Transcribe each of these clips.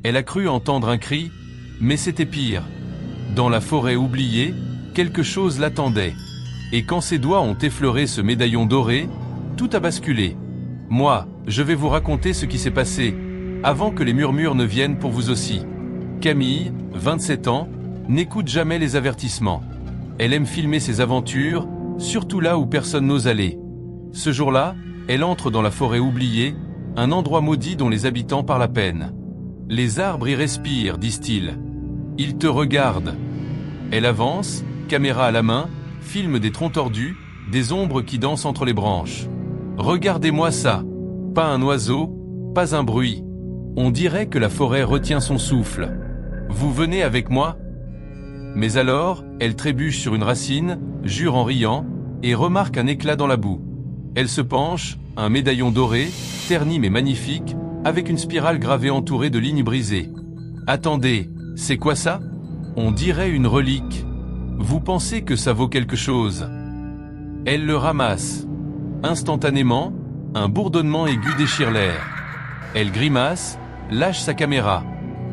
Elle a cru entendre un cri, mais c'était pire. Dans la forêt oubliée, quelque chose l'attendait. Et quand ses doigts ont effleuré ce médaillon doré, tout a basculé. Moi, je vais vous raconter ce qui s'est passé, avant que les murmures ne viennent pour vous aussi. Camille, 27 ans, n'écoute jamais les avertissements. Elle aime filmer ses aventures, surtout là où personne n'ose aller. Ce jour-là, elle entre dans la forêt oubliée, un endroit maudit dont les habitants parlent à peine. Les arbres y respirent, disent-ils. Ils te regardent. Elle avance, caméra à la main, filme des troncs tordus, des ombres qui dansent entre les branches. Regardez-moi ça. Pas un oiseau, pas un bruit. On dirait que la forêt retient son souffle. Vous venez avec moi? Mais alors, elle trébuche sur une racine, jure en riant, et remarque un éclat dans la boue. Elle se penche, un médaillon doré, terni mais magnifique, avec une spirale gravée entourée de lignes brisées. Attendez, c'est quoi ça? On dirait une relique. Vous pensez que ça vaut quelque chose? Elle le ramasse. Instantanément, un bourdonnement aigu déchire l'air. Elle grimace, lâche sa caméra.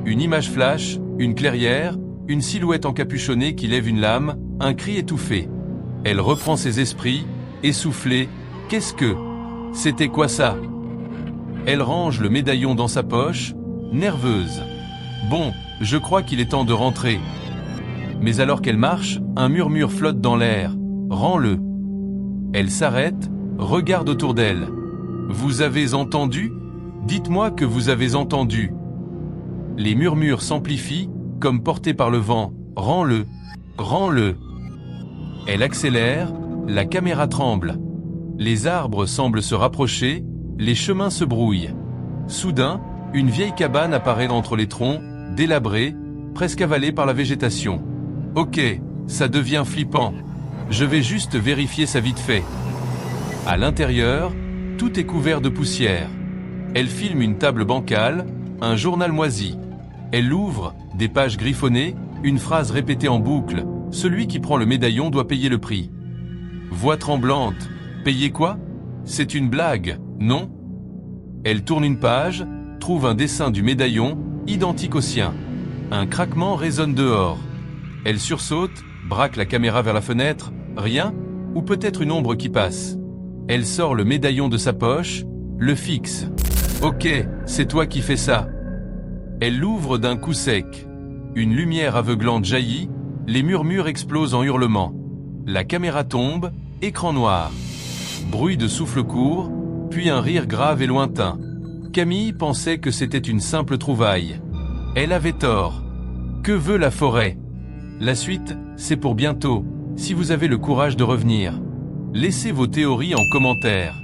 Une image flash, une clairière, une silhouette encapuchonnée qui lève une lame, un cri étouffé. Elle reprend ses esprits, essoufflée. Qu'est-ce que... C'était quoi ça? Elle range le médaillon dans sa poche, nerveuse. Bon, je crois qu'il est temps de rentrer. Mais alors qu'elle marche, un murmure flotte dans l'air. Rends-le. Elle s'arrête, regarde autour d'elle. Vous avez entendu? Dites-moi que vous avez entendu. Les murmures s'amplifient, comme portés par le vent. Rends-le. Rends-le. Elle accélère, la caméra tremble. Les arbres semblent se rapprocher, les chemins se brouillent. Soudain, une vieille cabane apparaît d'entre les troncs, délabrée, presque avalée par la végétation. Ok, ça devient flippant. Je vais juste vérifier ça vite fait. À l'intérieur, tout est couvert de poussière. Elle filme une table bancale, un journal moisi. Elle l'ouvre, des pages griffonnées, une phrase répétée en boucle. Celui qui prend le médaillon doit payer le prix. Voix tremblante. Payer quoi? C'est une blague, non? Elle tourne une page, trouve un dessin du médaillon, identique au sien. Un craquement résonne dehors. Elle sursaute, braque la caméra vers la fenêtre, rien? Ou peut-être une ombre qui passe. Elle sort le médaillon de sa poche, le fixe. Ok, c'est toi qui fais ça. Elle l'ouvre d'un coup sec. Une lumière aveuglante jaillit, les murmures explosent en hurlements. La caméra tombe, écran noir. Bruit de souffle court, puis un rire grave et lointain. Camille pensait que c'était une simple trouvaille. Elle avait tort. Que veut la forêt? La suite, c'est pour bientôt, si vous avez le courage de revenir. Laissez vos théories en commentaire.